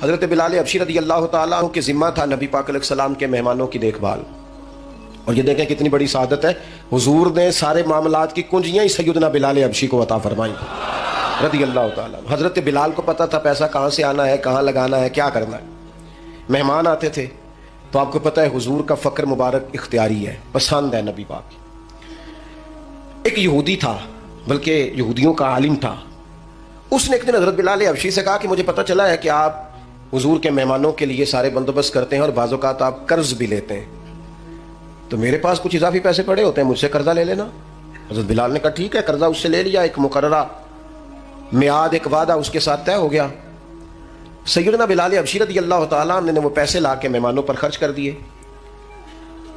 حضرت بلال حبشی رضی اللہ تعالیٰ عنہ کے ذمہ تھا نبی پاک علیہ السلام کے مہمانوں کی دیکھ بھال. اور یہ دیکھیں کتنی بڑی سعادت ہے، حضور نے سارے معاملات کی کنجیاں ہی سیدنا بلال حبشی کو عطا فرمائیں رضی اللہ تعالیٰ. حضرت بلال کو پتہ تھا پیسہ کہاں سے آنا ہے، کہاں لگانا ہے، کیا کرنا ہے. مہمان آتے تھے تو آپ کو پتہ ہے حضور کا فقر مبارک اختیاری ہے، پسند ہے نبی پاک. ایک یہودی تھا، بلکہ یہودیوں کا عالم تھا. اس نے ایک دن حضرت بلال حبشی سے کہا کہ مجھے پتہ چلا ہے کہ آپ حضور کے مہمانوں کے لیے سارے بندوبست کرتے ہیں اور بعض اوقات آپ قرض بھی لیتے ہیں، تو میرے پاس کچھ اضافی پیسے پڑے ہوتے ہیں، مجھ سے قرضہ لے لینا. حضرت بلال نے کہا ٹھیک ہے، قرضہ اس سے لے لیا. ایک مقررہ میعاد، ایک وعدہ اس کے ساتھ طے ہو گیا. سیدنا بلال حبشی رضی اللہ تعالیٰ عنہ نے وہ پیسے لا کے مہمانوں پر خرچ کر دیے.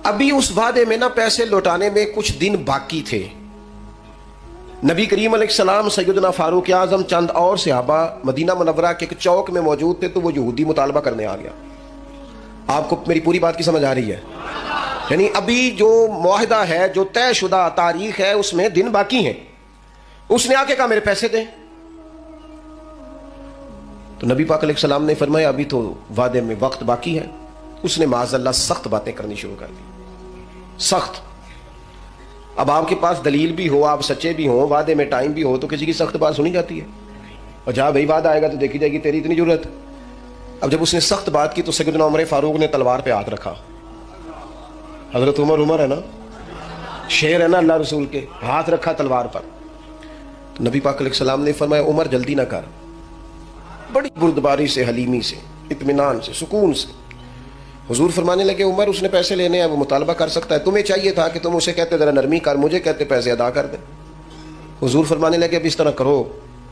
ابھی اس وعدے میں نا پیسے لوٹانے میں کچھ دن باقی تھے. نبی کریم علیہ السلام، سیدنا فاروق اعظم، چند اور صحابہ مدینہ منورہ کے ایک چوک میں موجود تھے. تو وہ یہودی مطالبہ کرنے آ گیا. آپ کو میری پوری بات کی سمجھ آ رہی ہے؟ یعنی ابھی جو معاہدہ ہے، جو طے شدہ تاریخ ہے، اس میں دن باقی ہیں. اس نے آ کے کہا میرے پیسے دیں. تو نبی پاک علیہ السلام نے فرمایا ابھی تو وعدے میں وقت باقی ہے. اس نے معاذ اللہ سخت باتیں کرنی شروع کر دی، سخت. اب آپ کے پاس دلیل بھی ہو، آپ سچے بھی ہوں، وعدے میں ٹائم بھی ہو، تو کسی کی سخت بات سنی جاتی ہے. اور جہاں بھائی وعدہ آئے گا تو دیکھی جائے گی تیری اتنی ضرورت. اب جب اس نے سخت بات کی تو سیدنا عمر فاروق نے تلوار پہ ہاتھ رکھا. حضرت عمر ہے نا، شیر ہے نا اللہ رسول کے، ہاتھ رکھا تلوار پر. تو نبی پاک علیہ السلام نے فرمایا عمر جلدی نہ کر. بڑی بردباری سے، حلیمی سے، اطمینان سے، سکون سے. حضور فرمانے لگے عمر اس نے پیسے لینے ہیں، وہ مطالبہ کر سکتا ہے، تمہیں چاہیے تھا کہ تم اسے کہتے ذرا نرمی کر، مجھے کہتے پیسے ادا کر دیں. حضور فرمانے لگے اب اس طرح کرو،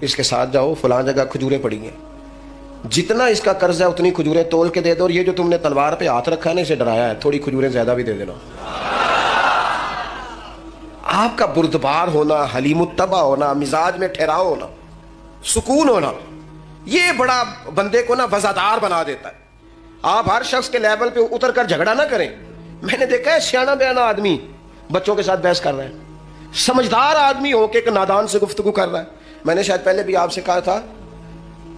اس کے ساتھ جاؤ، فلاں جگہ کھجوریں پڑی ہیں، جتنا اس کا قرض ہے اتنی کھجوریں تول کے دے دو، اور یہ جو تم نے تلوار پہ ہاتھ رکھا ہے نا، اسے ڈرایا ہے، تھوڑی کھجوریں زیادہ بھی دے دینا. آپ کا بردبار ہونا، حلیم الطبع ہونا، مزاج میں ٹھہراؤ ہونا، سکون ہونا، یہ بڑا بندے کو نا وزادار بنا دیتا ہے. آپ ہر شخص کے لیول پہ اتر کر جھگڑا نہ کریں. میں نے دیکھا ہے سیانا بیانا آدمی بچوں کے ساتھ بحث کر رہا ہے، سمجھدار آدمی ہو کے ایک نادان سے گفتگو کر رہا ہے. میں نے شاید پہلے بھی آپ سے کہا تھا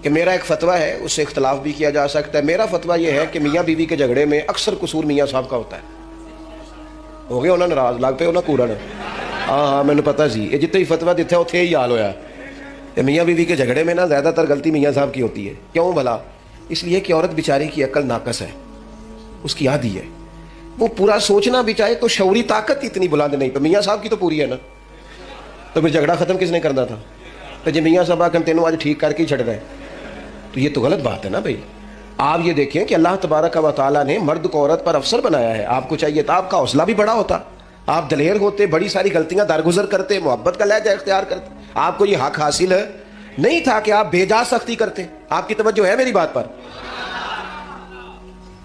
کہ میرا ایک فتویٰ ہے، اس سے اختلاف بھی کیا جا سکتا ہے. میرا فتویٰ یہ ہے کہ میاں بیوی کے جھگڑے میں اکثر قصور میاں صاحب کا ہوتا ہے. ہو گیا انہوں ناراض، لگ پہ انہوں کورن. ہاں میں نے پتا سی یہ جتنے ہی فتویٰ دیتے ہیں اتنے ہی حال ہویا. میاں بیوی کے جھگڑے میں نا زیادہ تر غلطی میاں صاحب کی ہوتی ہے. کیوں بھلا؟ اس لیے کہ عورت بیچاری کی عقل ناقص ہے، اس کی آدھی ہے، وہ پورا سوچنا بھی چاہے تو شعوری طاقت اتنی بلند نہیں. تو میاں صاحب کی تو پوری ہے نا، تو پھر جھگڑا ختم کس نے کرنا تھا؟ تو جی میاں صاحب آکر تینوں آج ٹھیک کر کے ہی چھڑ رہے، تو یہ تو غلط بات ہے نا بھائی. آپ یہ دیکھیں کہ اللہ تبارک و تعالیٰ نے مرد کو عورت پر افسر بنایا ہے. آپ کو چاہیے تھا آپ کا حوصلہ بھی بڑا ہوتا، آپ دلیر ہوتے، بڑی ساری غلطیاں درگزر کرتے، محبت کا لہجہ اختیار کرتے. آپ کو یہ حق حاصل نہیں تھا کہ آپ بے جا سختی کرتے. آپ کی توجہ ہے میری بات پر؟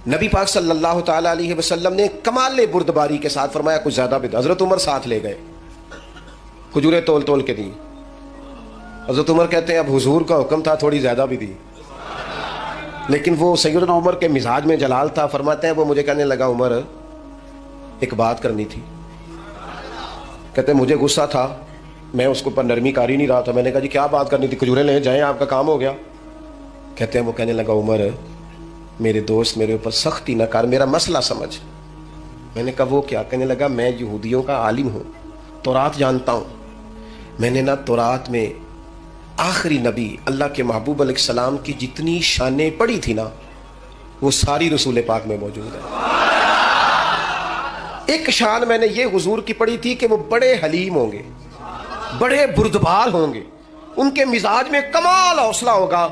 نبی پاک صلی اللہ تعالیٰ علیہ وسلم نے کمال بردباری کے ساتھ فرمایا کچھ زیادہ بھی. حضرت عمر ساتھ لے گئے، کھجوریں تول تول کے دی. حضرت عمر کہتے ہیں اب حضور کا حکم تھا، تھوڑی زیادہ بھی دی، لیکن وہ سیدنا عمر کے مزاج میں جلال تھا. فرماتے ہیں وہ مجھے کہنے لگا عمر ایک بات کرنی تھی. کہتے ہیں مجھے غصہ تھا، میں اس کو پر نرمی کر ہی نہیں رہا تھا. میں نے کہا جی کیا بات کرنی تھی؟ کھجوریں لے جائیں، آپ کا کام ہو گیا. کہتے ہیں وہ کہنے لگا عمر میرے دوست میرے اوپر سختی نہ کر، میرا مسئلہ سمجھ. میں نے کہا وہ کیا؟ کہنے لگا میں یہودیوں کا عالم ہوں، تورات جانتا ہوں. میں نے نا تورات میں آخری نبی اللہ کے محبوب علیہ السلام کی جتنی شانیں پڑھی تھی نا، وہ ساری رسول پاک میں موجود ہے. ایک شان میں نے یہ حضور کی پڑھی تھی کہ وہ بڑے حلیم ہوں گے، بڑے بردبار ہوں گے، ان کے مزاج میں کمال حوصلہ ہوگا.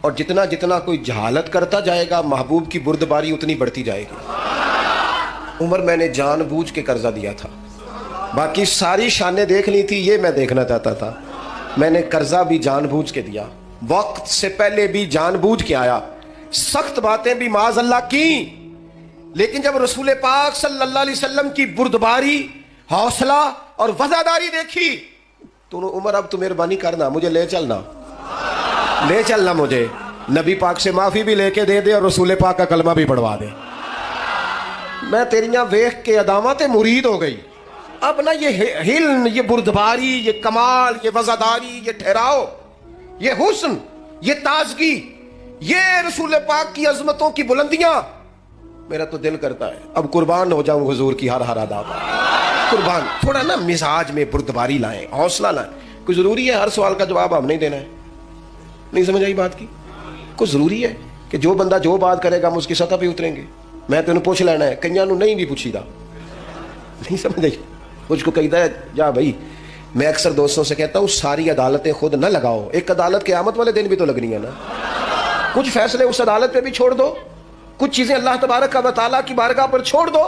اور جتنا جتنا کوئی جہالت کرتا جائے گا محبوب کی بردباری اتنی بڑھتی جائے گی. عمر میں نے جان بوجھ کے قرضہ دیا تھا، باقی ساری شانیں دیکھ لی تھی، یہ میں دیکھنا چاہتا تھا. میں نے قرضہ بھی جان بوجھ کے دیا، وقت سے پہلے بھی جان بوجھ کے آیا، سخت باتیں بھی معاذ اللہ کی. لیکن جب رسول پاک صلی اللہ علیہ وسلم کی بردباری، حوصلہ اور وفاداری دیکھی تو عمر اب تو مہربانی کرنا، مجھے لے چلنا مجھے نبی پاک سے معافی بھی لے کے دے دے اور رسول پاک کا کلمہ بھی پڑھوا دے. میں تیریاں ویخ کے عدامت مرید ہو گئی. اب نا یہ حلم، یہ بردباری، یہ کمال، یہ وزاداری، یہ ٹھہراؤ، یہ حسن، یہ تازگی، یہ رسول پاک کی عظمتوں کی بلندیاں، میرا تو دل کرتا ہے اب قربان ہو جاؤں حضور کی ہر ہر ادا پر۔ قربان، تھوڑا نا مزاج میں بردباری لائیں، حوصلہ لائیں۔ کوئی ضروری ہے ہر سوال کا جواب ہم نہیں دینا ہے؟ نہیں سمجھ آئی بات کی؟ کوئی ضروری ہے کہ جو بندہ جو بات کرے گا ہم اس کی سطح پہ اتریں گے؟ میں تینوں پوچھ لینا ہے، کئیاں نو نہیں بھی پوچھی دا، نہیں سمجھ آئی؟ مجھ کو کہتا ہے جا بھائی، میں اکثر دوستوں سے کہتا ہوں ساری عدالتیں خود نہ لگاؤ، ایک عدالت قیامت والے دن بھی تو لگنی ہے نا، کچھ فیصلے اس عدالت پہ بھی چھوڑ دو، کچھ چیزیں اللہ تبارک و تعالیٰ کی بارگاہ پر چھوڑ دو۔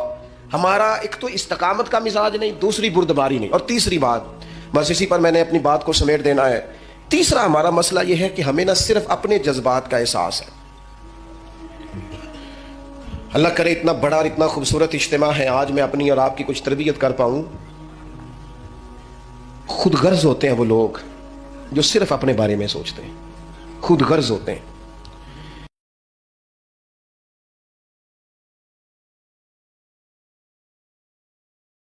ہمارا ایک تو استقامت کا مزاج نہیں، دوسری بردباری نہیں، اور تیسری بات، بس اسی پر میں نے اپنی بات کو سمیٹ دینا ہے، تیسرا ہمارا مسئلہ یہ ہے کہ ہمیں نہ صرف اپنے جذبات کا احساس ہے۔ اللہ کرے اتنا بڑا اور اتنا خوبصورت اجتماع ہے، آج میں اپنی اور آپ کی کچھ تربیت کر پاؤں۔ خود غرض ہوتے ہیں وہ لوگ جو صرف اپنے بارے میں سوچتے ہیں، خود غرض ہوتے ہیں۔